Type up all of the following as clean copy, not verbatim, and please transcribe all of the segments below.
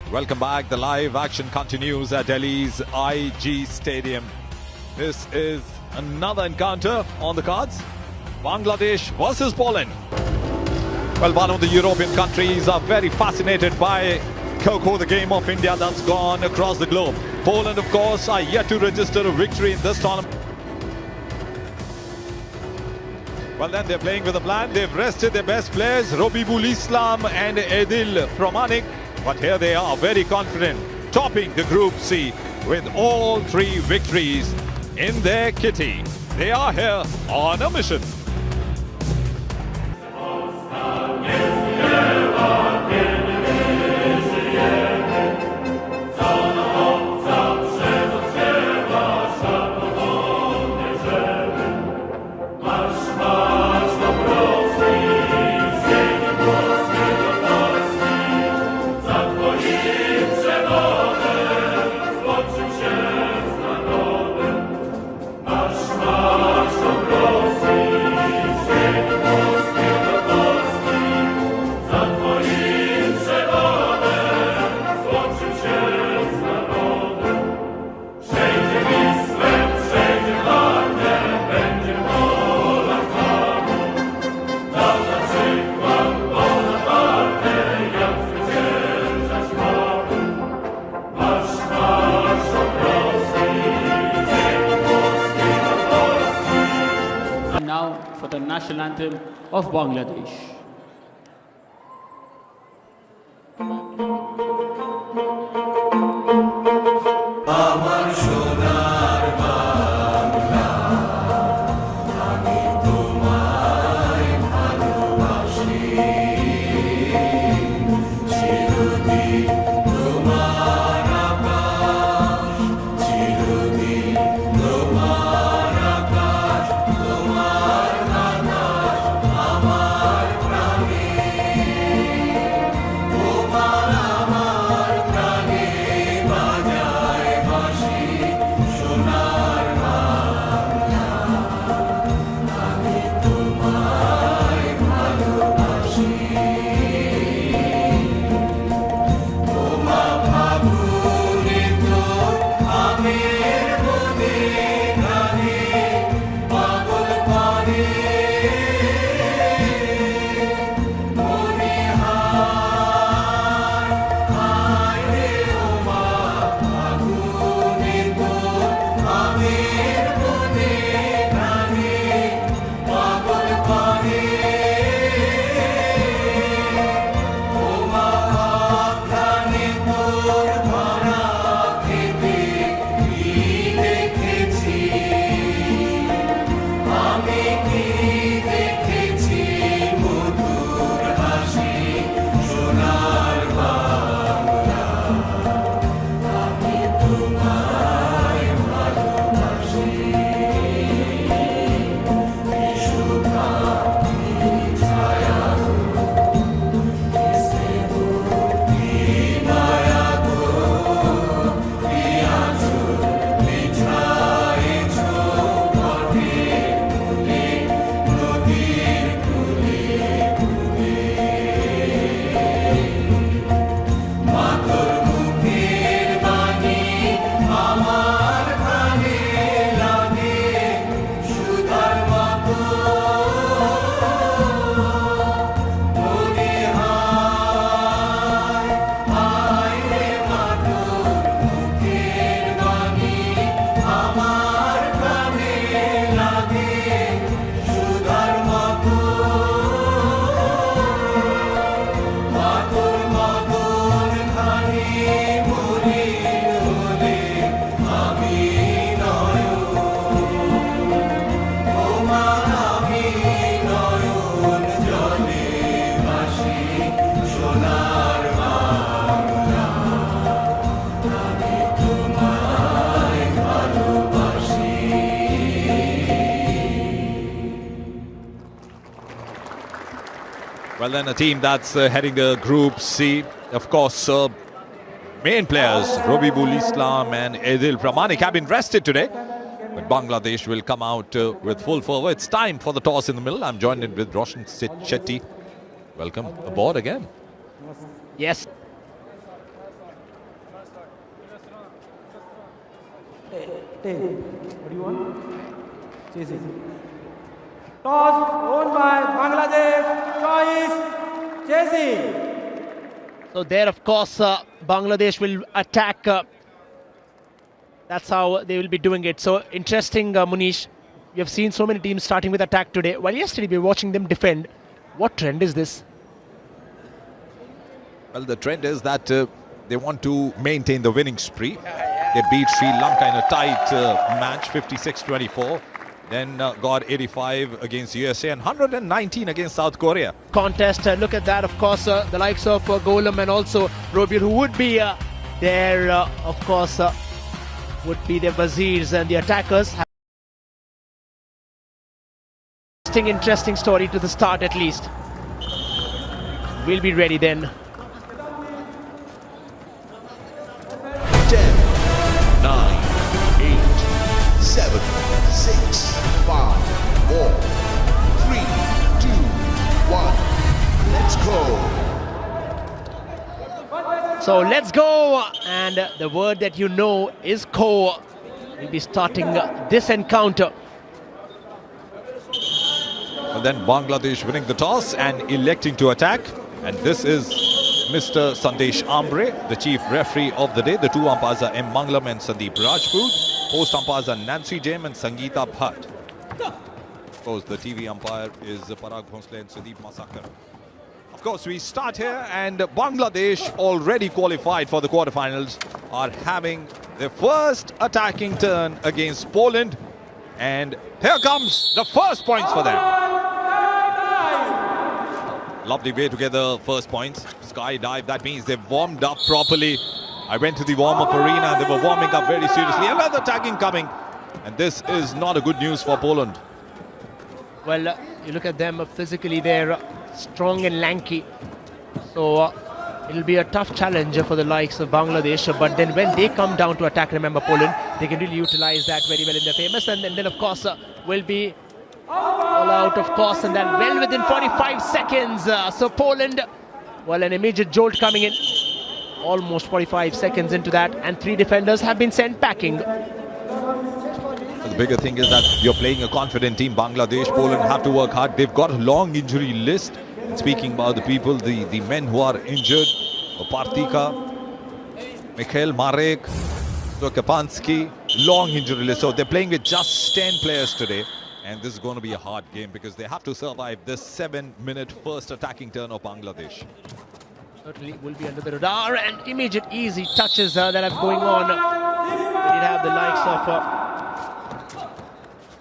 Welcome back. The live action continues at Delhi's IG Stadium. This is another encounter on the cards. Bangladesh versus Poland. Well, one of the European countries are very fascinated by Kho-Kho, the game of India that's gone across the globe. Poland, of course, are yet to register a victory in this tournament. Well, then they're playing with a plan. They've rested their best players, Robibul Islam and Adil Pramanik. But here they are, very confident, topping the Group C with all three victories in their kitty. They are here on a mission. Now for the national anthem of Bangladesh. Well, then a team that's heading the Group C, of course, main players Robibul Islam and Adil Pramanik have been rested today. But Bangladesh will come out with full fervor. It's time for the toss in the middle. I'm joined in with Roshan Shetty. Welcome aboard again. Yes. 10. What do you want? Chasing. Toss won by Bangladesh. Choice. Chasing. So there, of course, Bangladesh will attack. That's how they will be doing it. So interesting, Munish. We have seen so many teams starting with attack today. While yesterday we were watching them defend. What trend is this? Well, the trend is that they want to maintain the winning spree. They beat Sri Lanka in a tight match, 56-24. Then got 85 against USA and 119 against South Korea. Contest, look at that, of course, the likes of Golem and also Robiel, who would be there, of course, would be the Wazirs and the attackers. Interesting story to the start at least. We'll be ready then. 10, 9, 8, 7, 6, 5, 4, 3, 2, 1. Let's go. So let's go. And the word that you know is "ko." We'll be starting this encounter. And then Bangladesh winning the toss and electing to attack. And this is Mr. Sandesh Ambre, the chief referee of the day. The two umpires are M. Mangalam and Sandeep Rajput. Post umpires are Nancy Jain and Sangeeta Bhatt. Of course, the TV umpire is Parag Bhonsle and Sudeep Masakar. Of course, we start here, and Bangladesh, already qualified for the quarterfinals, are having their first attacking turn against Poland. And here comes the first points for them. Lovely way to get the first points. Skydive, that means they've warmed up properly. I went to the warm-up arena and they were warming up very seriously. Another tagging coming. And this is not a good news for Poland. Well, you look at them physically, they're strong and lanky. So it'll be a tough challenge for the likes of Bangladesh. But then when they come down to attack, remember Poland, they can really utilize that very well in their famous. And then of course, will be all out, of course, and then well within 45 seconds. So Poland, well, an immediate jolt coming in. Almost 45 seconds into that, and 3 defenders have been sent packing. The bigger thing is that you're playing a confident team. Bangladesh, Poland have to work hard. They've got a long injury list. And speaking about the people, the men who are injured, Partika, Mikhail Marek, Kapansky, long injury list. So they're playing with just 10 players today. And this is going to be a hard game because they have to survive this 7-minute first attacking turn of Bangladesh. Certainly will be under the radar, and immediate easy touches that are going on. We did have the likes of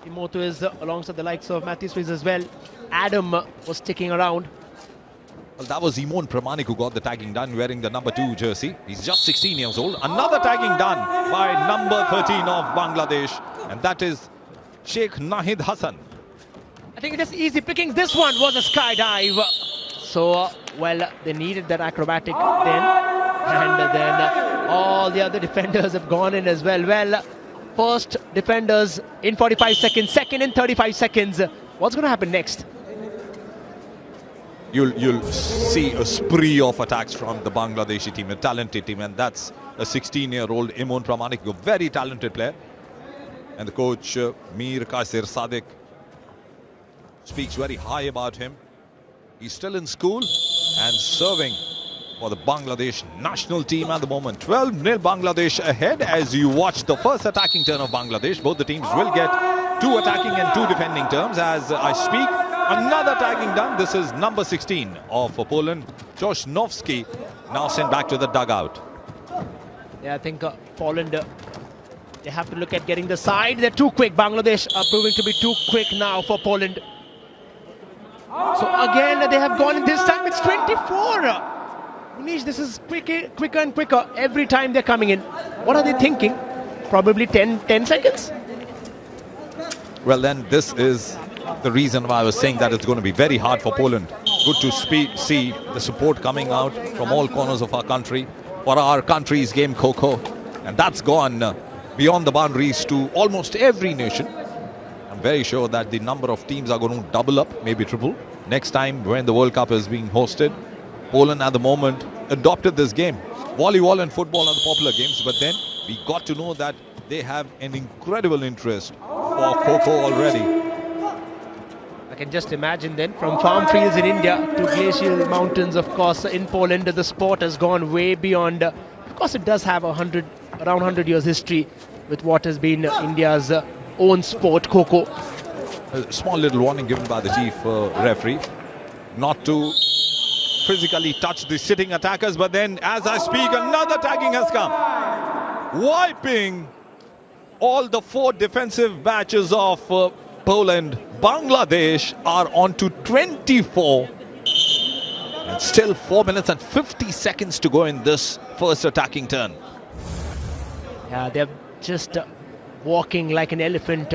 Timoto is alongside the likes of Matthew Swiss as well. Adam was sticking around. Well, that was Imon Pramanik who got the tagging done wearing the number 2 jersey. He's just 16 years old. Another tagging done by number 13 of Bangladesh, and that is Sheikh Nahid Hassan. I think it is easy picking. This one was a skydive. So, well, they needed that acrobatic then. And then all the other defenders have gone in as well. Well, first defenders in 45 seconds, second in 35 seconds. What's going to happen next? You'll see a spree of attacks from the Bangladeshi team, a talented team. And that's a 16-year-old Imon Pramanik, a very talented player. And the coach, Mir Kasir Sadiq, speaks very high about him. He's still in school and serving for the Bangladesh national team at the moment. 12-0 Bangladesh ahead as you watch the first attacking turn of Bangladesh. Both the teams will get 2 attacking and 2 defending turns as I speak. Another tagging done. This is number 16 of Poland, Joshnowski, now sent back to the dugout. Yeah, I think Poland... they have to look at getting the side. They're too quick. Bangladesh are proving to be too quick now for Poland. So again, they have gone in this time. It's 24. Munish, this is quicker and quicker every time they're coming in. What are they thinking? Probably 10 seconds? Well, then this is the reason why I was saying that it's going to be very hard for Poland. Good to see the support coming out from all corners of our country for our country's game, Kho-Kho. And that's gone beyond the boundaries to almost every nation. I'm very sure that the number of teams are going to double up, maybe triple. Next time when the World Cup is being hosted, Poland at the moment adopted this game. Volleyball and football are the popular games, but then we got to know that they have an incredible interest for Kho already. I can just imagine then, from farm fields in India to glacial mountains, of course, in Poland, the sport has gone way beyond. Of course, it does have around 100 years history with what has been India's own sport, Kho. A small little warning given by the chief referee not to physically touch the sitting attackers, but then as I speak, another tagging has come, wiping all the 4 defensive batches of Poland. Bangladesh are on to 24 and still 4 minutes and 50 seconds to go in this first attacking turn. Yeah, they're just walking like an elephant,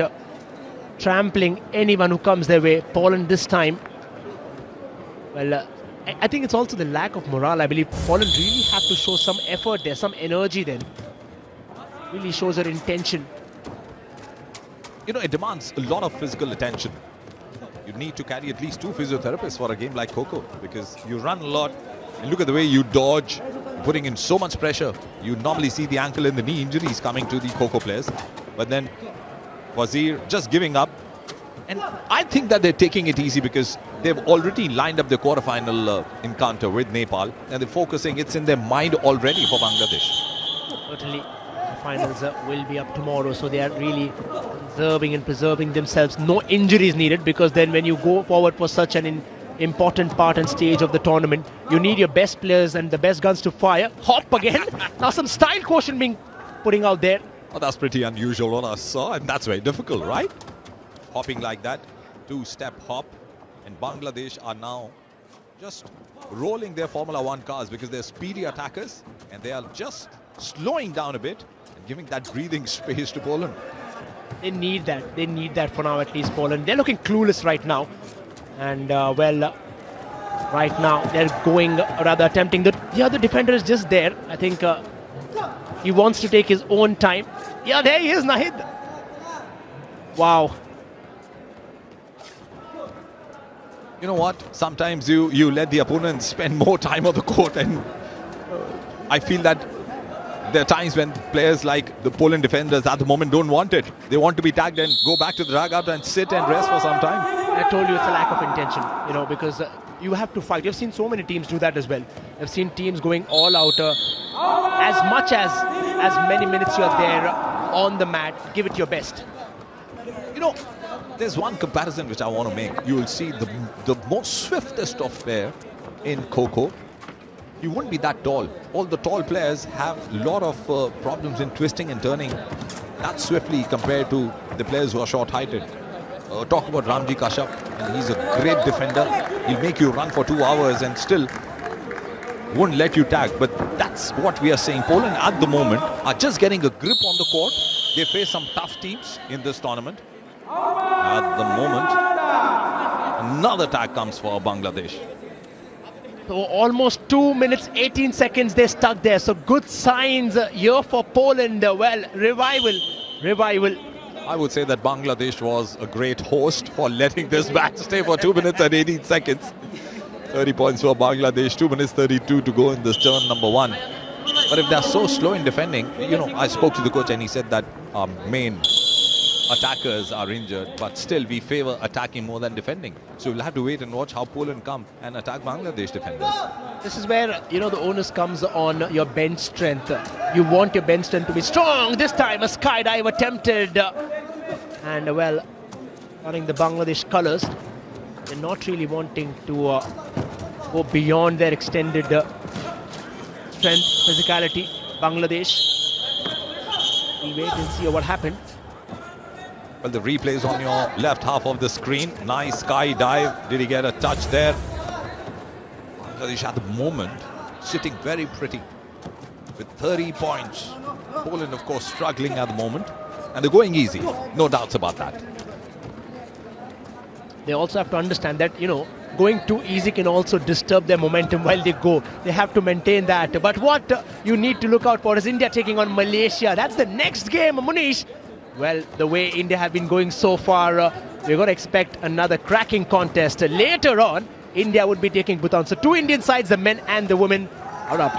trampling anyone who comes their way. Poland this time, well, I think it's also the lack of morale. I believe Poland really have to show some effort there, some energy then. Really shows their intention. You know, it demands a lot of physical attention. You need to carry at least 2 physiotherapists for a game like Kho, because you run a lot and look at the way you dodge, putting in so much pressure. You normally see the ankle and the knee injuries coming to the Kho players, but then Wazir just giving up. And I think that they're taking it easy because they've already lined up the quarterfinal encounter with Nepal, and they're focusing. It's in their mind already for Bangladesh. Certainly, the finals will be up tomorrow, so they are really conserving and preserving themselves. No injuries needed, because then when you go forward for such an important part and stage of the tournament, you need your best players and the best guns to fire. Hop again. Now some style caution being putting out there. Oh, that's pretty unusual what I saw, and that's very difficult, right? Hopping like that, 2-step hop, and Bangladesh are now just rolling their Formula 1 cars because they're speedy attackers, and they are just slowing down a bit and giving that breathing space to Poland. They need that. They need that for now, at least, Poland. They're looking clueless right now. And, right now they're going, rather attempting. The other defender is just there. I think he wants to take his own time. Yeah, there he is, Nahid. Wow. You know what? Sometimes you let the opponents spend more time on the court, and I feel that there are times when players like the Poland defenders at the moment don't want it. They want to be tagged and go back to the dugout and sit and rest for some time. I told you it's a lack of intention, you know, because you have to fight. You've seen so many teams do that as well. You've seen teams going all out. As much as many minutes you're there on the mat, give it your best. You know, there's one comparison which I want to make. You will see the most swiftest of player in Kho. He won't be that tall. All the tall players have a lot of problems in twisting and turning that swiftly compared to the players who are short-heighted. Talk about Ramji Kashyap, and he's a great defender. He'll make you run for 2 hours and still won't let you tag. But that's what we are saying. Poland at the moment are just getting a grip on the court. They face some tough teams in this tournament. At the moment, another tag comes for Bangladesh. So almost 2 minutes, 18 seconds they're stuck there. So good signs here for Poland. Well, revival. I would say that Bangladesh was a great host for letting this match stay for 2 minutes and 18 seconds. 30 points for Bangladesh, 2 minutes 32 to go in this turn number 1. But if they're so slow in defending, you know, I spoke to the coach and he said that our main attackers are injured, but still we favor attacking more than defending. So we'll have to wait and watch how Poland come and attack Bangladesh defenders. This is where, you know, the onus comes on your bench strength. You want your bench strength to be strong. This time a skydive attempted. And, well, running the Bangladesh colours. They're not really wanting to go beyond their extended strength, physicality. Bangladesh. We'll wait and see what happened. Well, the replay is on your left half of the screen. Nice sky dive. Did he get a touch there? Bangladesh at the moment sitting very pretty with 30 points. Poland, of course, struggling at the moment. And they're going easy. No doubts about that. They also have to understand that, you know, going too easy can also disturb their momentum while they go. They have to maintain that. But what you need to look out for is India taking on Malaysia. That's the next game, Munish. Well, the way India have been going so far, we're going to expect another cracking contest. Later on, India would be taking Bhutan. So 2 Indian sides, the men and the women, are up.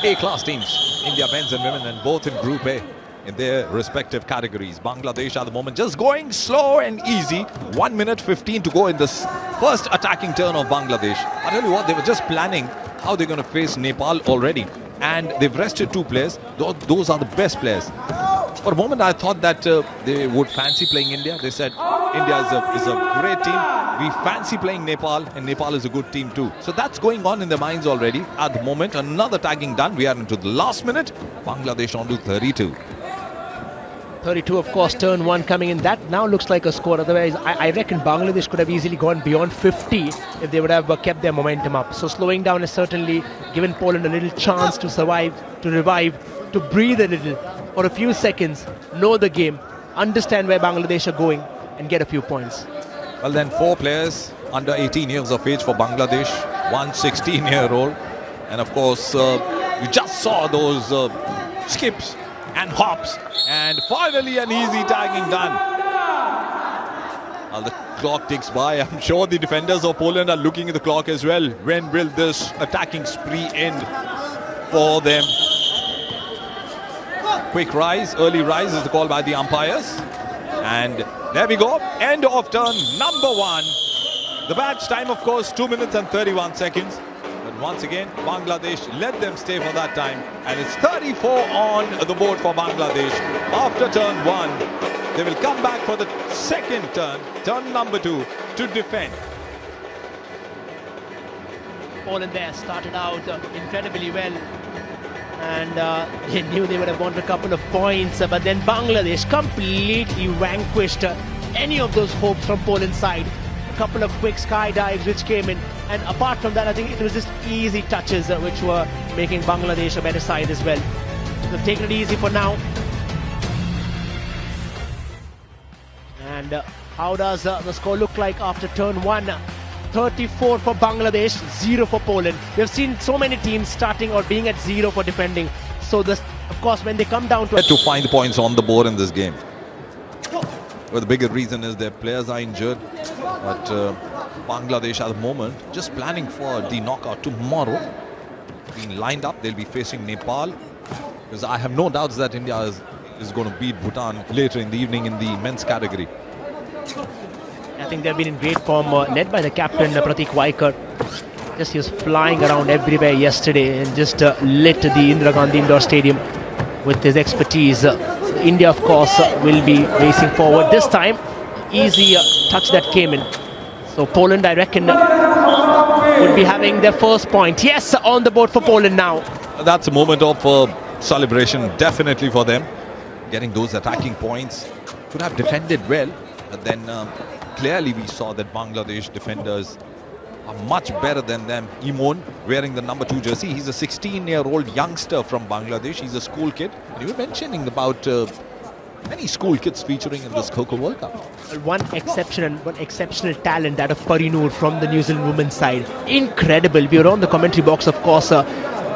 A-class teams, India men's and women, and both in Group A. in their respective categories. Bangladesh at the moment just going slow and easy. 1 minute 15 to go in this first attacking turn of Bangladesh. I tell you what, they were just planning how they're going to face Nepal already. And they've rested 2 players. Those are the best players. For a moment, I thought that they would fancy playing India. They said India is a great team. We fancy playing Nepal, and Nepal is a good team too. So that's going on in their minds already. At the moment, another tagging done. We are into the last minute. Bangladesh on to 32. 32, of course, turn 1 coming in. That now looks like a score. Otherwise, I reckon Bangladesh could have easily gone beyond 50 if they would have kept their momentum up. So slowing down has certainly given Poland a little chance to survive, to revive, to breathe a little for a few seconds, know the game, understand where Bangladesh are going, and get a few points. Well, then 4 players under 18 years of age for Bangladesh, 1 16-year-old. And of course, you just saw those skips and hops. And finally an easy tagging done. Well, the clock ticks by. I'm sure the defenders of Poland are looking at the clock as well. When will this attacking spree end for them? Quick rise, early rise is the call by the umpires. And there we go. End of turn number 1. The badge time, of course, 2 minutes and 31 seconds. But once again, Bangladesh let them stay for that time. And it's 34 on the board for Bangladesh. After turn 1, they will come back for the second turn, turn number 2, to defend. Poland there started out incredibly well. And they knew they would have wanted a couple of points. But then Bangladesh completely vanquished any of those hopes from Poland's side. A couple of quick sky dives which came in. And apart from that, I think it was just easy touches which were making Bangladesh a better side as well. They've taken it easy for now. And how does the score look like after turn 1? 34 for Bangladesh, 0 for Poland. We've seen so many teams starting or being at 0 for defending. So this, of course, when they come down to find points on the board in this game. Well, the bigger reason is their players are injured. But Bangladesh at the moment just planning for the knockout tomorrow. Being lined up, they'll be facing Nepal. Because I have no doubts that India is going to beat Bhutan later in the evening in the men's category. I think they've been in great form, led by the captain Pratik Vaikar. Just he was flying around everywhere yesterday and just lit the Indira Gandhi Indoor Stadium with his expertise. India, of course, will be racing forward this time. Easy touch that came in. So Poland, I reckon, would be having their first point. Yes, on the board for Poland now. That's a moment of celebration, definitely for them. Getting those attacking points. Could have defended well, but then clearly we saw that Bangladesh defenders are much better than them. Imon wearing the number 2 jersey. He's a 16-year-old youngster from Bangladesh. He's a school kid. And you were mentioning about many school kids featuring in this Kho-Kho World Cup. One exceptional talent, that of Parinur from the New Zealand women's side. Incredible. We were on the commentary box, of course.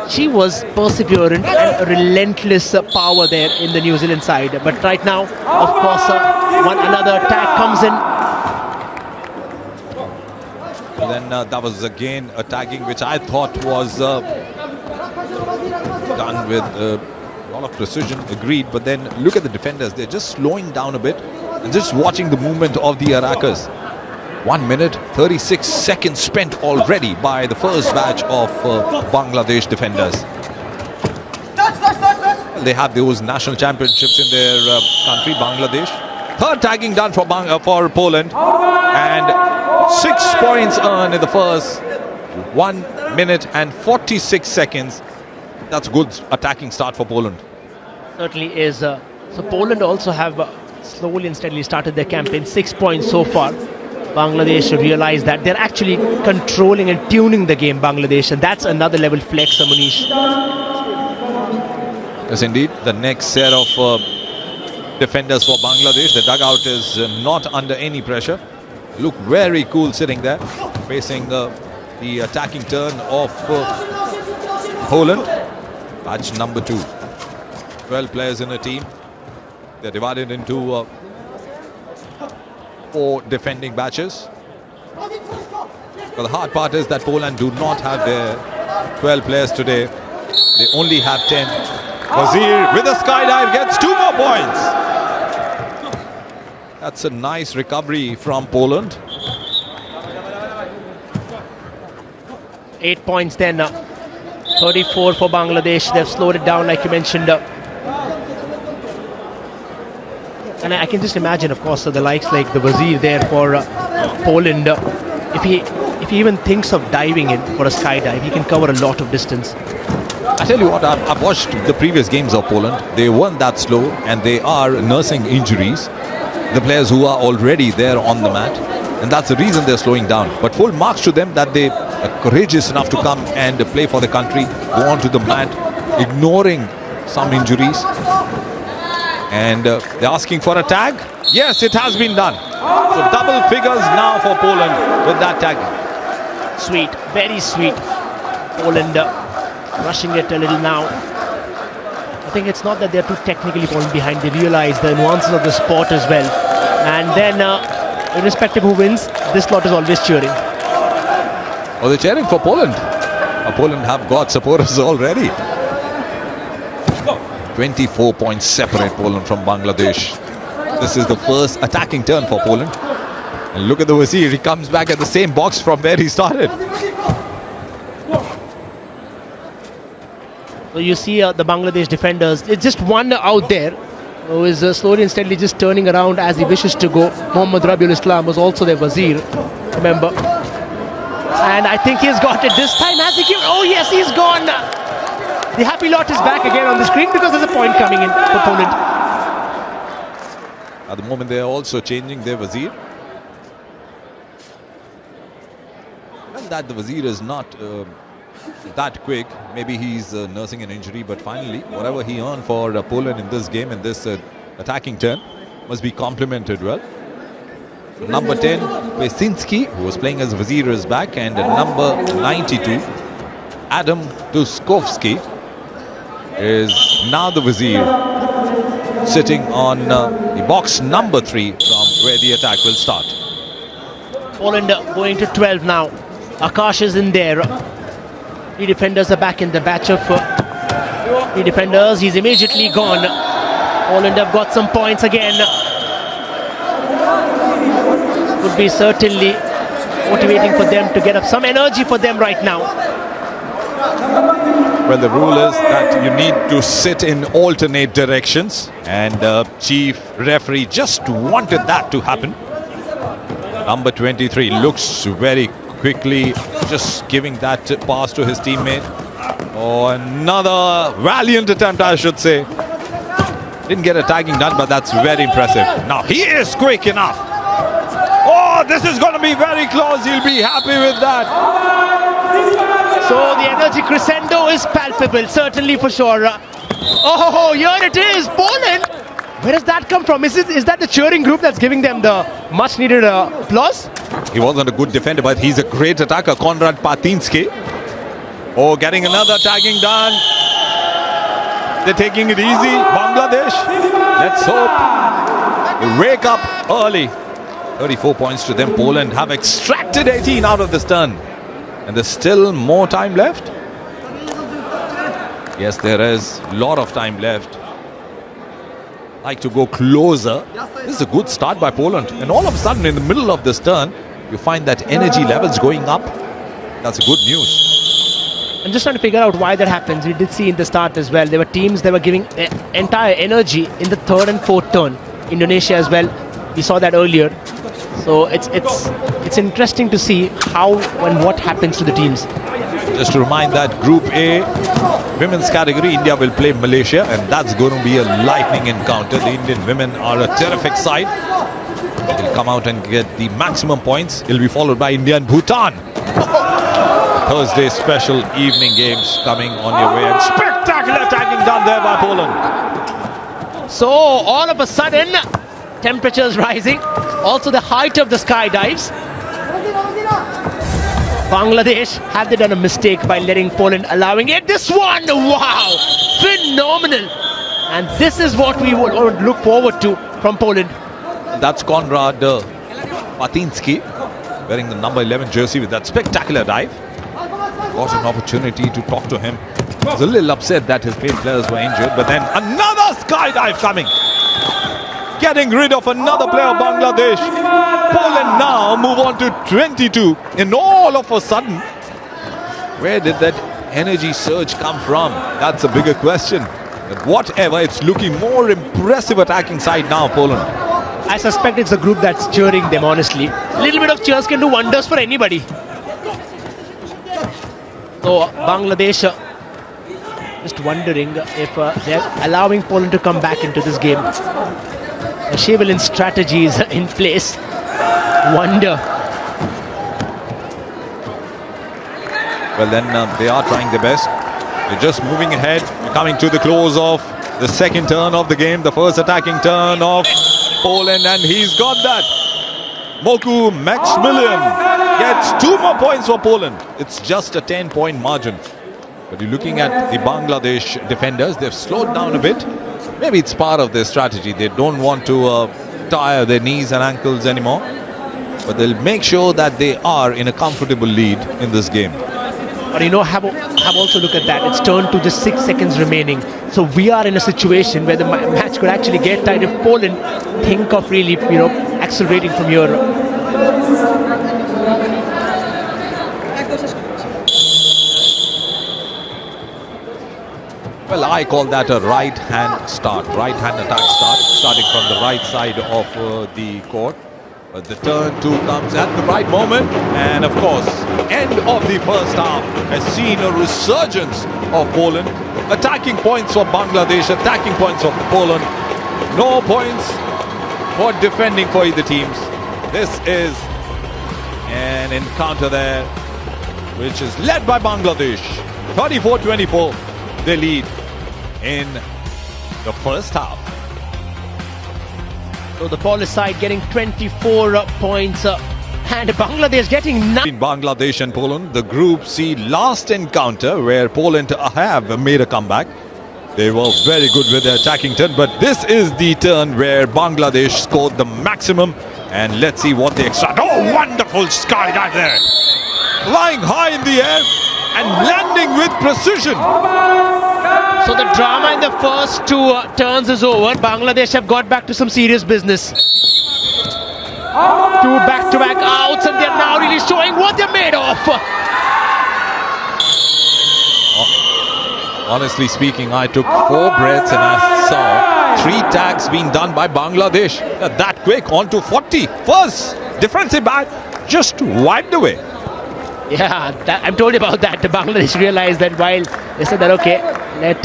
She was perseverant and relentless power there in the New Zealand side. But right now, of course, another attack comes in. And then that was again a tagging which I thought was done with a lot of precision, agreed. But then look at the defenders, they're just slowing down a bit and just watching the movement of the Arakas. 1 minute 36 seconds spent already by the first batch of Bangladesh defenders. They have those national championships in their country, Bangladesh. Third tagging done for Poland, and 6 points earned in the first 1 minute and 46 seconds. That's a good attacking start for Poland. Certainly is. So Poland also have slowly and steadily started their campaign. 6 points so far. Bangladesh realize that they're actually controlling and tuning the game, Bangladesh, and that's another level flex, Manish. Yes, indeed. The next set of defenders for Bangladesh. The dugout is not under any pressure. Look very cool sitting there, facing the attacking turn of Poland. Batch number 2. 12 players in a team. They're divided into 4 defending batches. But the hard part is that Poland do not have their 12 players today. They only have 10. Wazir with a skydive gets 2 more points. That's a nice recovery from Poland. 8 points then. 34 for Bangladesh. They've slowed it down like you mentioned. And I can just imagine, of course, the likes like the Wazir there for Poland. If he even thinks of diving in for a skydive, he can cover a lot of distance. I tell you what, I've watched the previous games of Poland. They weren't that slow and they are nursing injuries. The players who are already there on the mat. And that's the reason they're slowing down. But full marks to them that they are courageous enough to come and play for the country, go onto the mat, ignoring some injuries. And they're asking for a tag. Yes, it has been done. So double figures now for Poland with that tag. Sweet, very sweet. Poland rushing it a little now. I think it's not that they're too technically falling behind. They realize the nuances of the sport as well. And then, irrespective who wins, this lot is always cheering. Oh, they're cheering for Poland. Poland have got supporters already. 24 points separate Poland from Bangladesh. This is the first attacking turn for Poland. And look at the Wazir. He comes back at the same box from where he started. So you see the Bangladesh defenders. It's just one out there who is slowly and steadily just turning around as he wishes to go. Mohammad Rabiul Islam was also their Wazir, remember. And I think he's got it this time. Has he given? Oh yes, he's gone. The happy lot is back again on the screen because there's a point coming in for Poland. At the moment, they are also changing their Wazir. And that the Wazir is not that quick. Maybe he's nursing an injury, but finally, whatever he earned for Poland in this game, in this attacking turn, must be complimented well. Number 10, Pesinski, who was playing as Wazir, is back, and number 92, Adam Tuskovsky, is now the Wazir, sitting on the box number 3 from where the attack will start. Poland going to 12 now. Akash is in there. The defenders are back in the batch of the defenders. He's immediately gone. Poland have got some points again. Would be certainly motivating for them to get up some energy for them right now. Well, the rule is that you need to sit in alternate directions, and chief referee just wanted that to happen. Number 23 looks very quickly, just giving that pass to his teammate. Oh, another valiant attempt, I should say. Didn't get a tagging done, but that's very impressive. Now he is quick enough. Oh, this is going to be very close. He'll be happy with that. So the energy crescendo is palpable, certainly for sure. Oh, here it is, Poland. Where does that come from? Is that the cheering group that's giving them the much needed applause? He wasn't a good defender, but he's a great attacker, Konrad Patinsky. Oh, getting another tagging done. They're taking it easy. Bangladesh, let's hope they wake up early. 34 points to them. Poland have extracted 18 out of this turn. And there's still more time left. Yes, there is a lot of time left. Like to go closer. This is a good start by Poland. And all of a sudden, in the middle of this turn, you find that energy levels going up. That's good news. I'm just trying to figure out why that happens. We did see in the start as well. There were teams that were giving entire energy in the third and fourth turn. Indonesia as well. We saw that earlier. So it's interesting to see how and what happens to the teams. Just to remind that Group A, women's category, India will play Malaysia, and that's going to be a lightning encounter. The Indian women are a terrific side. They'll come out and get the maximum points. It'll be followed by India and Bhutan. Thursday special evening games coming on your way. And spectacular tagging done there by Poland. So all of a sudden, temperatures rising. Also the height of the skydives. Bangladesh, have they done a mistake by letting Poland allowing it? This one, wow, phenomenal. And this is what we would look forward to from Poland. That's Konrad Patinsky wearing the number 11 jersey with that spectacular dive. Got an opportunity to talk to him was a little upset that his main players were injured, but then another skydive coming. Getting rid of another player of Bangladesh. Poland now move on to 22. And all of a sudden, where did that energy surge come from? That's a bigger question. But whatever, it's looking more impressive attacking side now, Poland. I suspect it's a group that's cheering them, honestly. A little bit of cheers can do wonders for anybody. So Bangladesh just wondering if they're allowing Poland to come back into this game. The Shevelin strategy is in place. Wonder. Well, then they are trying their best. They're just moving ahead. We're coming to the close of the second turn of the game. The first attacking turn of Poland, and he's got that. Moku Maximilian gets 2 more points for Poland. It's just a 10-point margin. But you're looking at the Bangladesh defenders. They've slowed down a bit. Maybe it's part of their strategy. They don't want to tire their knees and ankles anymore. But they'll make sure that they are in a comfortable lead in this game. But you know, have also look at that. It's turned to just 6 seconds remaining. So we are in a situation where the match could actually get tied if Poland think of really, accelerating from here. Well, I call that a right-hand start, right-hand attack start, starting from the right side of the court. But the turn 2 comes at the right moment. And of course, end of the first half has seen a resurgence of Poland. Attacking points for Bangladesh, attacking points for Poland. No points for defending for either teams. This is an encounter there, which is led by Bangladesh. 34-24, they lead in the first half. So the Polish side getting 24 points and Bangladesh getting 9. In Bangladesh and Poland, the Group C last encounter where Poland have made a comeback. They were very good with their attacking turn, but this is the turn where Bangladesh scored the maximum. And let's see what they extract. Oh, wonderful skydive there. Flying high in the air and landing with precision. So the drama in the first 2 turns is over. Bangladesh have got back to some serious business. 2 back-to-back outs, and they're now really showing what they're made of. Honestly speaking, I took 4 breaths and I saw 3 tags being done by Bangladesh. That quick, on to 40. First defensive bat just wiped away. Yeah, I'm told about that. The Bangladesh realized that while they said that, okay, let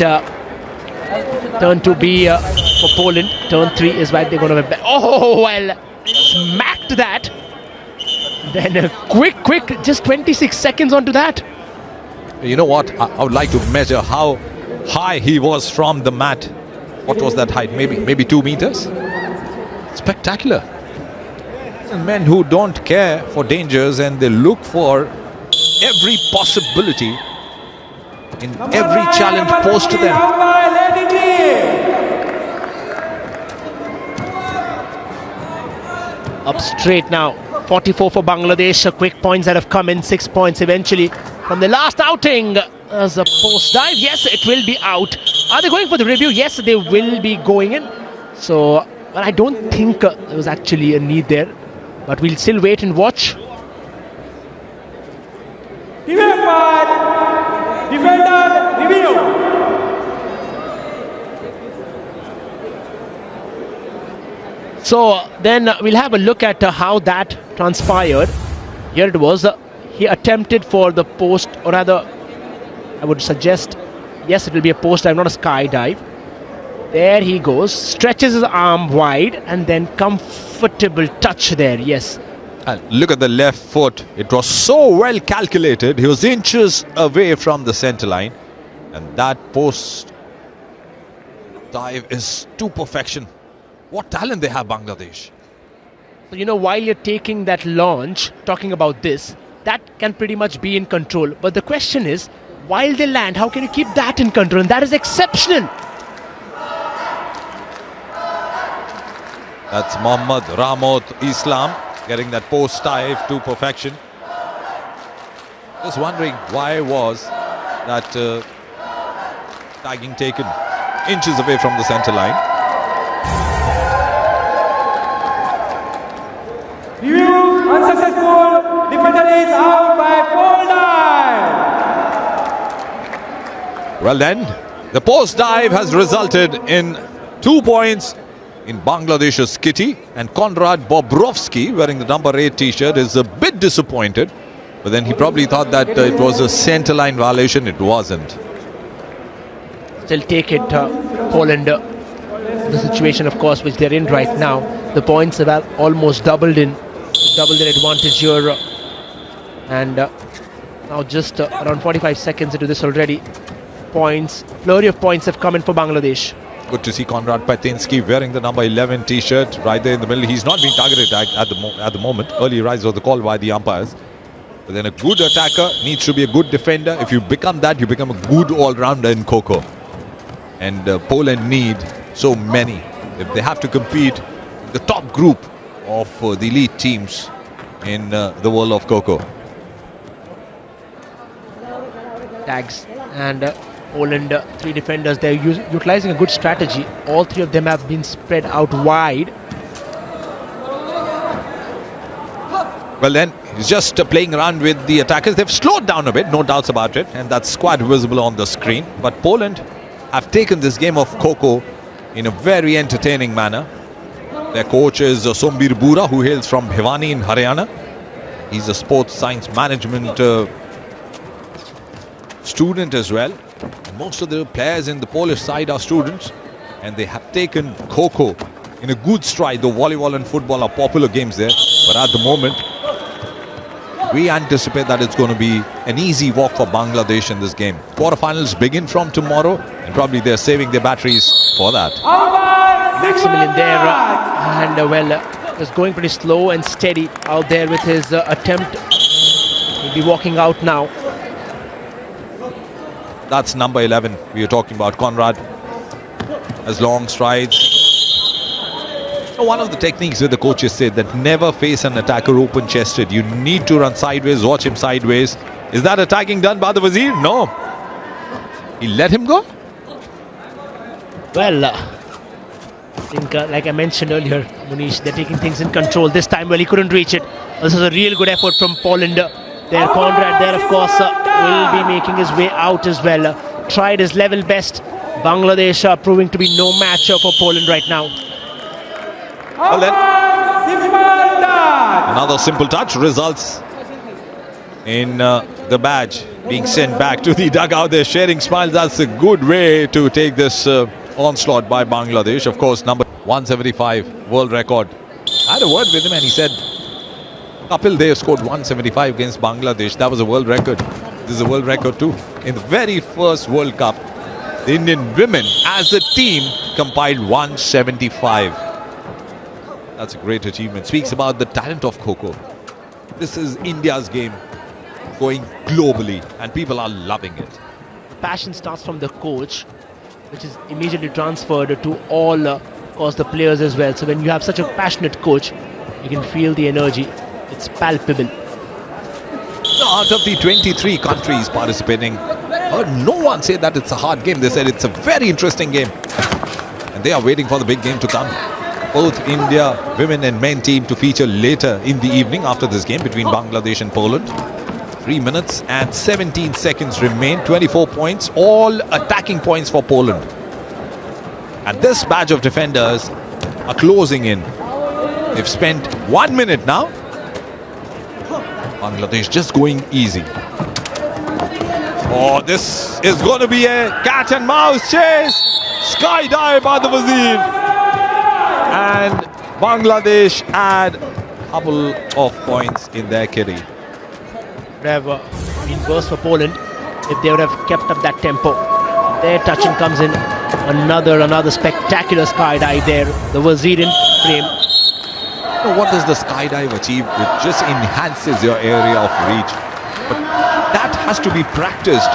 turn 2 be for Poland. Turn 3 is why they're going to... Oh, well, smacked that. Then quick, just 26 seconds onto that. You know what? I would like to measure how high he was from the mat. What was that height? Maybe 2 meters? Spectacular. And men who don't care for dangers and they look for every possibility in every challenge posed to them. Up straight now. 44 for Bangladesh. Quick points that have come in. 6 points eventually from the last outing. As a post dive. Yes, it will be out. Are they going for the review? Yes, they will be going in. So, well, I don't think there was actually a need there. But we'll still wait and watch. Defender review. So then we'll have a look at how that transpired. Here it was. He attempted for the post, or rather, I would suggest, yes, it will be a post dive, not a skydive. There he goes, stretches his arm wide, and then comfortable touch there, yes. And look at the left foot. It was so well calculated. He was inches away from the center line. And that post dive is to perfection. What talent they have, Bangladesh. So, you know, while you're taking that launch, talking about this, that can pretty much be in control. But the question is, while they land, how can you keep that in control? And that is exceptional. That's Mohammad Ramot Islam getting that post dive to perfection. Just wondering why was that Tagging taken inches away from the centre line. Review unsuccessful. Defender is out by pole dive. Well then, the post dive has resulted in 2 points in Bangladesh's kitty, and Konrad Bobrovsky, wearing the number 8 t-shirt, is a bit disappointed. But then he probably thought that it was a centre line violation. It wasn't. Still take it, Poland. The situation, of course, which they're in right now. The points have almost doubled their advantage here. And now just around 45 seconds into this already. Flurry of points have come in for Bangladesh. Good to see Konrad Patinsky wearing the number 11 t-shirt right there in the middle. He's not being targeted at the moment. Early rise was the call by the umpires. But then a good attacker needs to be a good defender. If you become that, you become a good all-rounder in Coco. And Poland need so many. If they have to compete in the top group of the elite teams in the world of Coco. Tags and Poland, 3 defenders. They're utilizing a good strategy. All 3 of them have been spread out wide. Well then, he's just playing around with the attackers. They've slowed down a bit, no doubts about it. And that's quite visible on the screen. But Poland have taken this game of Coco in a very entertaining manner. Their coach is Sombir Bura, who hails from Bhiwani in Haryana. He's a sports science management student as well. And most of the players in the Polish side are students. And they have taken Coco in a good stride. Though volleyball and football are popular games there. But at the moment, we anticipate that it's going to be an easy walk for Bangladesh in this game. Quarterfinals begin from tomorrow, and probably they're saving their batteries for that. Maximilian there, and was going pretty slow and steady out there with his attempt. He'll be walking out now. That's number 11 we are talking about. Konrad has long strides. One of the techniques that the coaches say that never face an attacker open-chested. You need to run sideways, watch him sideways. Is that attacking done by the Wazir? No. He let him go? Well, I think, like I mentioned earlier, Munish, they're taking things in control. This time, well, he couldn't reach it. This is a real good effort from Poland. There, Konrad there, of course, will be making his way out as well. Tried his level best. Bangladesh are proving to be no match for Poland right now. Well then, another simple touch results in the badge being sent back to the dugout. They're sharing smiles. That's a good way to take this onslaught by Bangladesh. Of course, number 175 world record. I had a word with him and he said Kapil Dev scored 175 against Bangladesh. That was a world record. This is a world record too. In the very first World Cup, the Indian women as a team compiled 175. That's a great achievement. Speaks about the talent of Coco. This is India's game going globally and people are loving it. Passion starts from the coach, which is immediately transferred to all, of course, the players as well. So when you have such a passionate coach, you can feel the energy. It's palpable. Out of the 23 countries participating, heard no one say that it's a hard game. They said it's a very interesting game. And they are waiting for the big game to come. Both India women and men team to feature later in the evening after this game between Bangladesh and Poland. 3 minutes and 17 seconds remain. 24 points, all attacking points for Poland. And this batch of defenders are closing in. They've spent 1 minute now. Bangladesh just going easy. Oh, this is going to be a cat and mouse chase. Skydive by the Wazir. And Bangladesh add a couple of points in their kitty. Would have been worse for Poland if they would have kept up that tempo. Their touching comes in. Another spectacular skydive there. The Wazir in frame. What does the skydive achieve? It just enhances your area of reach. But that has to be practiced.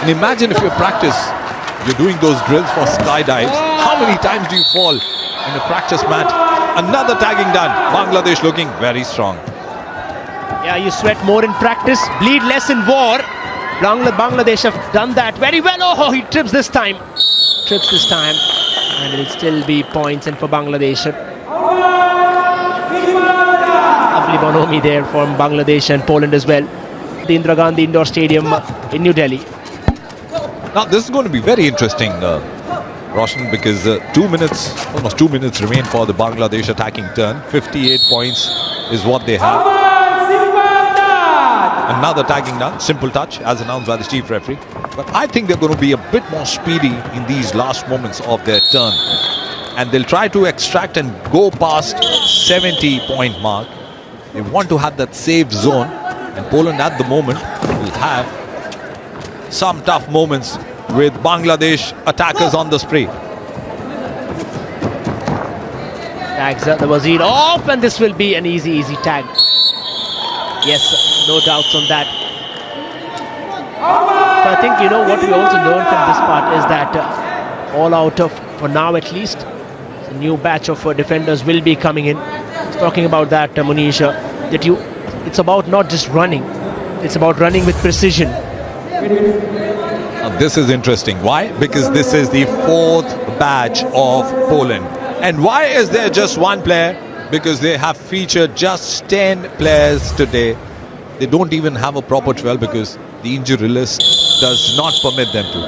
And imagine if you practice, you're doing those drills for skydives. How many times do you fall in a practice mat? Another tagging done. Bangladesh looking very strong. Yeah, you sweat more in practice, bleed less in war. Bangladesh have done that very well. Oh, he trips this time. And it'll still be points in for Bangladesh. Lovely Bonomi there from Bangladesh and Poland as well. The Indira Gandhi Indoor Stadium in New Delhi. Now this is going to be very interesting, Roshan, because almost 2 minutes remain for the Bangladesh attacking turn. 58 points is what they have. Another tagging done, simple touch as announced by the chief referee. But I think they're going to be a bit more speedy in these last moments of their turn. And they'll try to extract and go past 70-point mark. They want to have that safe zone. And Poland at the moment will have some tough moments with Bangladesh attackers on the spree. Tags the Wazir off, and this will be an easy tag. Yes, no doubts on that. So I think, what we also learned from this part is that all out of, for now at least, a new batch of defenders will be coming in. Talking about that, Munish, that it's about not just running, it's about running with precision. Now this is interesting. Why? Because this is the 4th batch of Poland. And why is there just one player? Because they have featured just 10 players today. They don't even have a proper 12 because the injury list does not permit them to.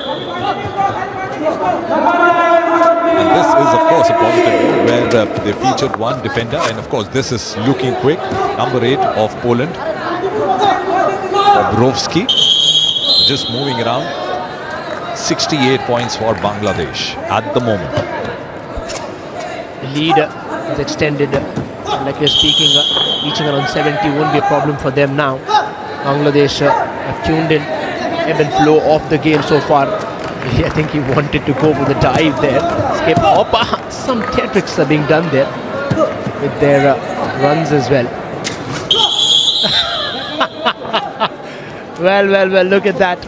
And this is of course a positive where they featured one defender, and of course this is looking quick. Number 8 of Poland, Bobrovsky, just moving around. 68 points for Bangladesh at the moment. The lead is extended, like we're speaking, reaching around 70 won't be a problem for them now. Bangladesh have tuned in, ebb and flow of the game so far. I think he wanted to go with a dive there. Escape. Some theatrics are being done there with their runs as well. Well, look at that.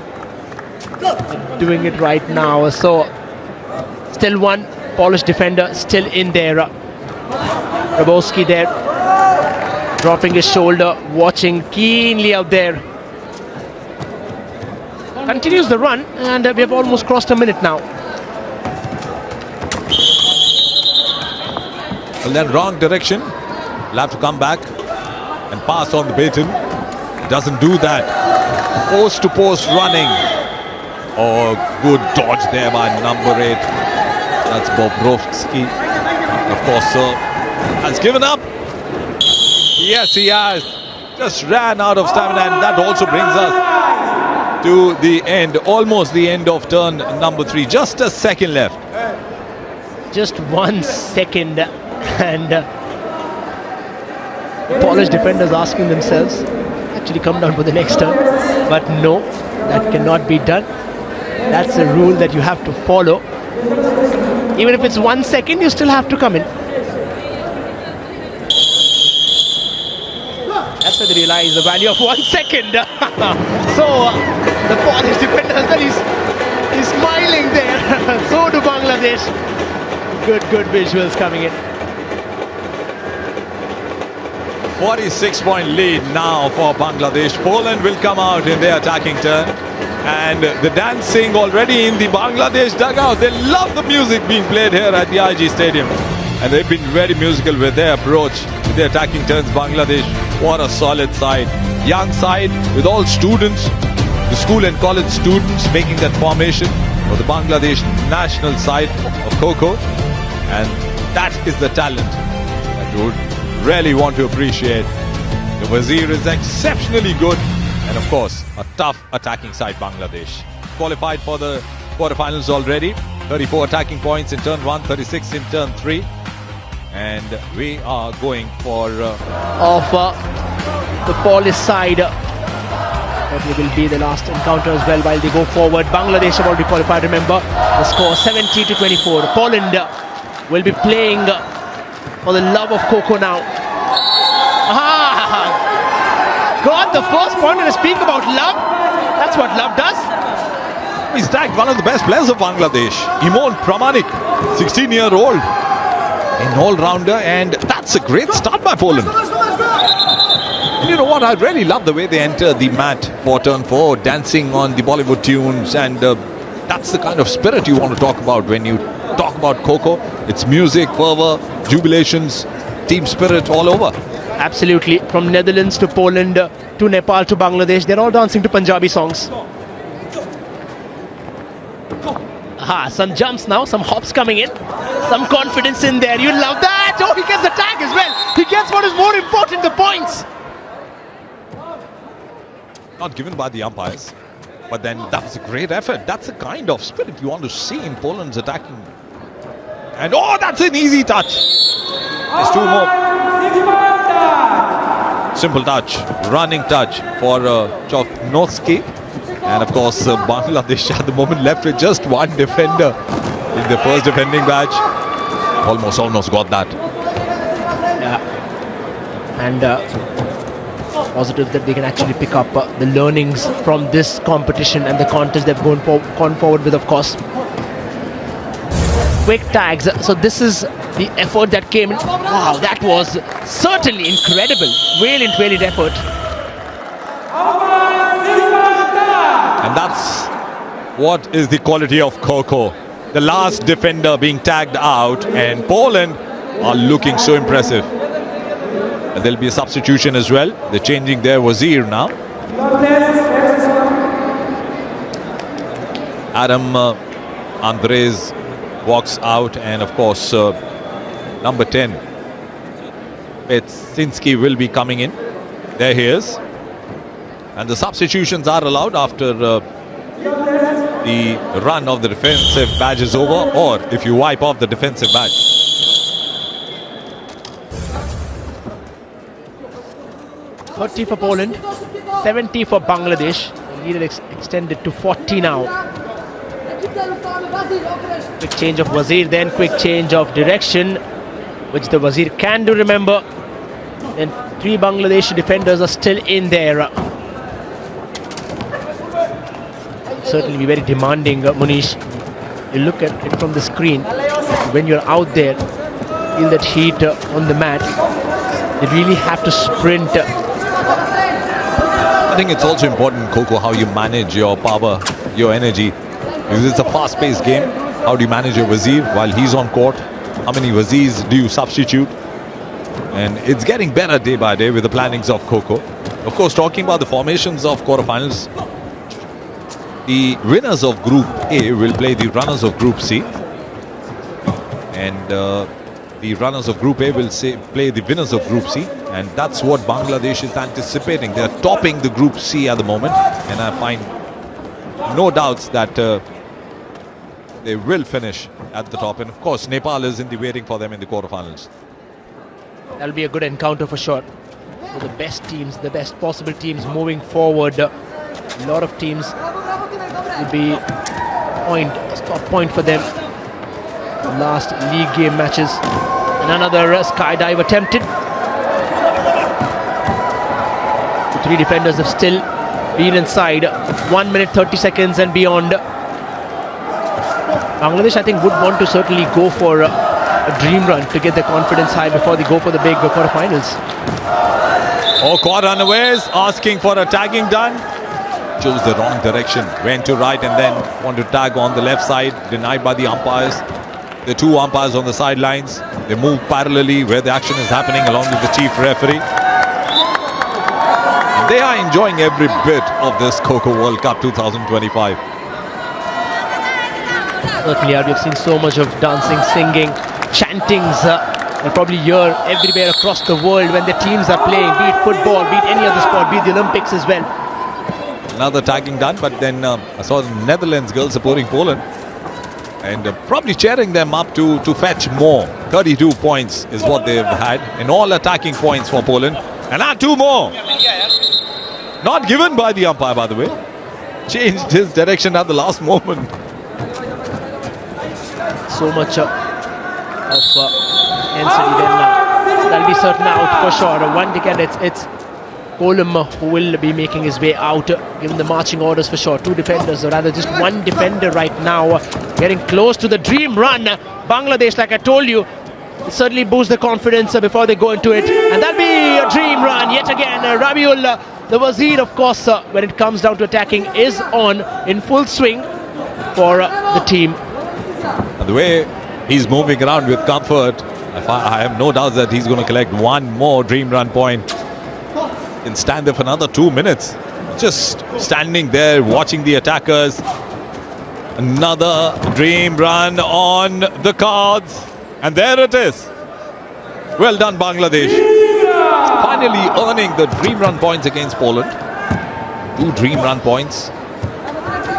Doing it right now. So, still one Polish defender still in there. Grabowski there, dropping his shoulder, watching keenly out there. Continues the run, and we have almost crossed a minute now. Well, then wrong direction. Will have to come back and pass on the baton. Doesn't do that. Post to post running. Oh, good dodge there by number 8. That's Bobrovsky. Of course, has given up. Yes, he has. Just ran out of stamina, and that also brings us to the end, almost the end of turn number 3. Just a second left. Just 1 second, and Polish defenders asking themselves, actually come down for the next turn. But no, that cannot be done. That's a rule that you have to follow. Even if it's 1 second, you still have to come in. That's where they realize the value of 1 second. So the Polish defender, he's smiling there. So do Bangladesh. Good visuals coming in. 46-point lead now for Bangladesh. Poland will come out in their attacking turn. And the dancing already in the Bangladesh dugout. They love the music being played here at the IG Stadium. And they've been very musical with their approach to their attacking turns. Bangladesh, what a solid side. Young side with all students, the school and college students making that formation for the Bangladesh national side of Kho-Kho. And that is the talent that you would really want to appreciate. The Wazir is exceptionally good. And of course, a tough attacking side, Bangladesh. Qualified for the quarterfinals already. 34 attacking points in turn 1, 36 in turn 3. And we are going for... the Polish side. That will be the last encounter as well while they go forward. Bangladesh have already qualified, remember. The score 70-24. Poland will be playing for the love of Kho-Kho now. God, the first point when I speak about love, that's what love does. He's tagged one of the best players of Bangladesh, Imon Pramanik, 16-year-old, an all-rounder, and that's a great start by Poland. And you know what? I really love the way they enter the mat for turn 4, dancing on the Bollywood tunes, and that's the kind of spirit you want to talk about when you talk about Kho-Kho. It's music, fervor, jubilations, team spirit all over. Absolutely. From Netherlands to Poland to Nepal to Bangladesh, they're all dancing to Punjabi songs. Aha, some jumps now, some hops coming in, some confidence in there. You love that. Oh, he gets the tag as well. He gets what is more important, the points. Not given by the umpires, but then that was a great effort. That's the kind of spirit you want to see in Poland's attacking. And oh, that's an easy touch. There's two more. Simple touch, running touch for Chovnowski. And of course, Bangladesh at the moment left with just one defender in the first defending batch. Almost got that. Yeah. And positive that they can actually pick up the learnings from this competition and the contest they've gone forward with, of course. Quick tags. So this is the effort that came in. Wow, that was certainly incredible. Valiant effort. And that's what is the quality of Kho-Kho. The last defender being tagged out, and Poland are looking so impressive. And there'll be a substitution as well. They're changing their Wazir now. Adam Andres walks out, and of course number 10 Petsinski will be coming in. There he is. And the substitutions are allowed after the run of the defensive badge is over, or if you wipe off the defensive badge. $30 for Poland, $70 for Bangladesh. The lead is extended to 40 now. Quick change of Wazir, then quick change of direction, which the Wazir can do, remember. And 3 Bangladeshi defenders are still in there. Certainly be very demanding, Munish. You look at it from the screen. When you're out there, feel that heat on the mat. They really have to sprint. I think it's also important, Kho-Kho, how you manage your power, your energy. Because it's a fast-paced game. How do you manage your Wazir while he's on court? How many Wazirs do you substitute? And it's getting better day by day with the plannings of Kho-Kho. Of course, talking about the formations of quarterfinals, the winners of Group A will play the runners of Group C. And the runners of Group A will play the winners of Group C. And that's what Bangladesh is anticipating. They're topping the Group C at the moment. And I find no doubts that they will finish at the top. And of course, Nepal is in the waiting for them in the quarterfinals. That'll be a good encounter for sure. So the best teams, the best possible teams moving forward. A lot of teams will be a stop point for them. Last league game matches. And another skydive attempted. The 3 defenders have still been inside. 1 minute 30 seconds and beyond. Bangladesh, I think, would want to certainly go for a dream run to get their confidence high before they go for the big quarterfinals. Oh, caught unawares, asking for a tagging done. Chose the wrong direction, went to right and then wanted to tag on the left side, denied by the umpires. The 2 umpires on the sidelines. They move parallelly where the action is happening along with the chief referee. And they are enjoying every bit of this Kho-Kho World Cup 2025. Certainly, we've seen so much of dancing, singing, chantings. You'll probably hear everywhere across the world when the teams are playing, be it football, be it any other sport, be it the Olympics as well. Another tagging done, but then I saw the Netherlands girls supporting Poland and probably cheering them up to fetch more. 32 points is what they've had in all attacking points for Poland. And now 2 more. Not given by the umpire, by the way. Changed his direction at the last moment. So much of intensity then. That'll be certain out for sure. One ticket, it's Kolum who will be making his way out, given the marching orders for sure. 2 defenders, or rather just 1 defender right now, getting close to the dream run. Bangladesh, like I told you, certainly boost the confidence before they go into it. And that'll be a dream run yet again. Rabiul, the Wazir, of course, when it comes down to attacking, is on in full swing for the team. And the way he's moving around with comfort, I have no doubt that he's going to collect one more dream run point and stand there for another 2 minutes. Just standing there watching the attackers. Another dream run on the cards. And there it is. Well done, Bangladesh. Finally earning the dream run points against Poland. 2 dream run points.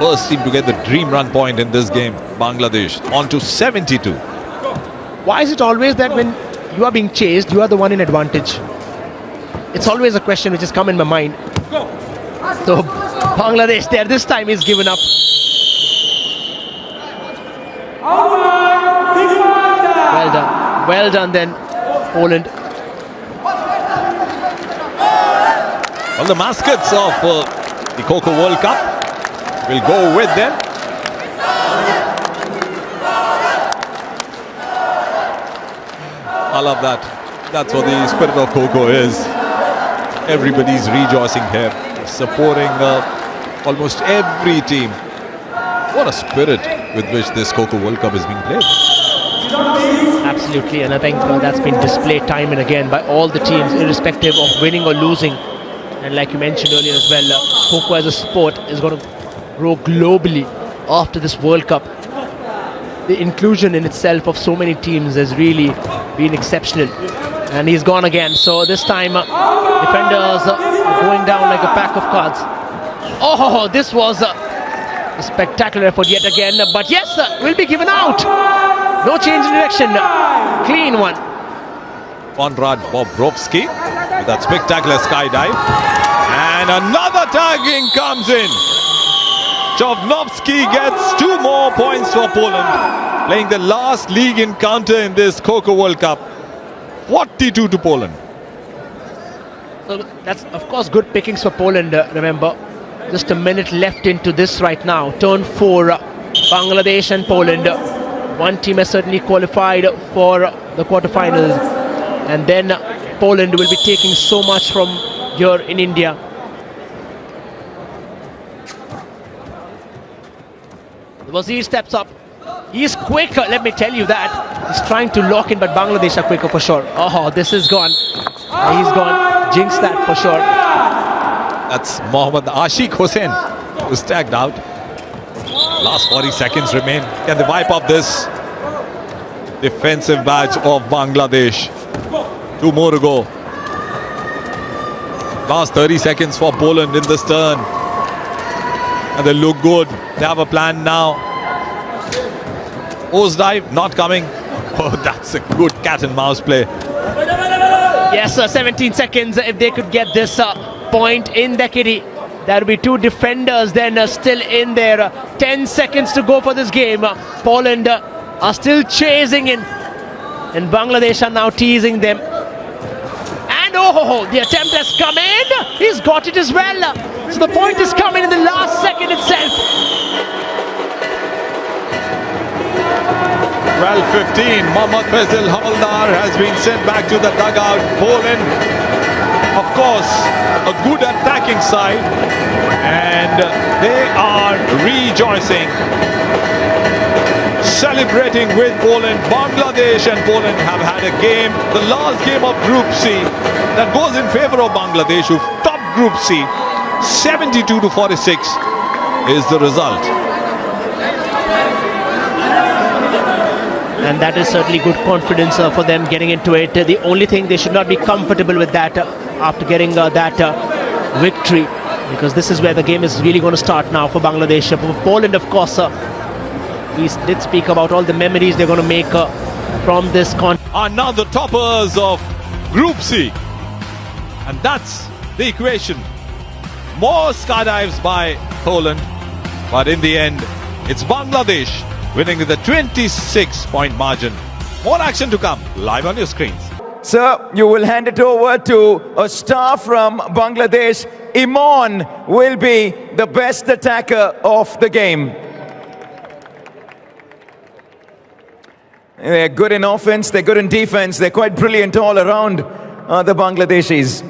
First team to get the dream run point in this game, Bangladesh. On to 72. Why is it always that when you are being chased, you are the one in advantage? It's always a question which has come in my mind. So Bangladesh there this time is given up. Well done. Well done then, Poland. Well, the mascots of the Coco World Cup will go with them. I love that. That's what the spirit of Coco is. Everybody's rejoicing here, supporting almost every team. What a spirit with which this Coco World Cup is being played. Absolutely, and I think that's been displayed time and again by all the teams, irrespective of winning or losing. And like you mentioned earlier as well, Coco as a sport is going to grow globally after this World Cup. The inclusion in itself of so many teams has really been exceptional. And he's gone again. So this time, defenders going down like a pack of cards. Oh, this was a spectacular effort yet again. But yes, will be given out. No change in direction. Clean one. Konrad Bobrovsky with that spectacular skydive. And another tagging comes in. Chovnovsky gets 2 more points for Poland, playing the last league encounter in this Coco World Cup. 42 to Poland. So that's of course good pickings for Poland. Remember, just a minute left into this right now. Turn 4, Bangladesh and Poland. One team has certainly qualified for the quarterfinals, and then Poland will be taking so much from here in India. The Wazir steps up. He's quicker, let me tell you that. He's trying to lock in, but Bangladesh are quicker for sure. Oh, this is gone. He's gone. Jinx that for sure. That's Mohammad Ashik Hussain, who's tagged out. Last 40 seconds remain. Can they wipe up this defensive badge of Bangladesh? 2 more to go. Last 30 seconds for Poland in this turn. And they look good. They have a plan now. Hose dive, not coming. Oh, that's a good cat and mouse play. Yes, 17 seconds. If they could get this point in the kitty, there will be 2 defenders then still in there. 10 seconds to go for this game. Poland are still chasing in, and Bangladesh are now teasing them. And oh, the attempt has come in. He's got it as well. So the point is coming in the last second itself. 12:15. Mohammad Faisal Havaldar has been sent back to the dugout. Poland, of course, a good attacking side, and they are rejoicing, celebrating with Poland. Bangladesh and Poland have had a game, the last game of Group C, that goes in favor of Bangladesh, who topped Group C. 72 to 46 is the result. And that is certainly good confidence for them getting into it. The only thing, they should not be comfortable with that after getting that victory, because this is where the game is really going to start now for Bangladesh. For Poland, of course, he did speak about all the memories they're going to make from this contest. Are now the toppers of Group C. And that's the equation. More skydives by Poland, but in the end, it's Bangladesh winning with a 26-point margin. More action to come live on your screens. Sir, you will hand it over to a star from Bangladesh. Imon will be the best attacker of the game. They're good in offense, they're good in defense, they're quite brilliant all around, the Bangladeshis.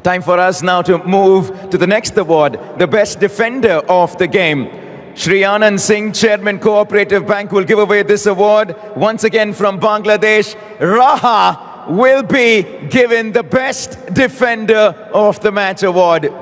Time for us now to move to the next award, the best defender of the game. Shri Anand Singh, Chairman Cooperative Bank, will give away this award. Once again from Bangladesh, Raha will be given the best defender of the match award.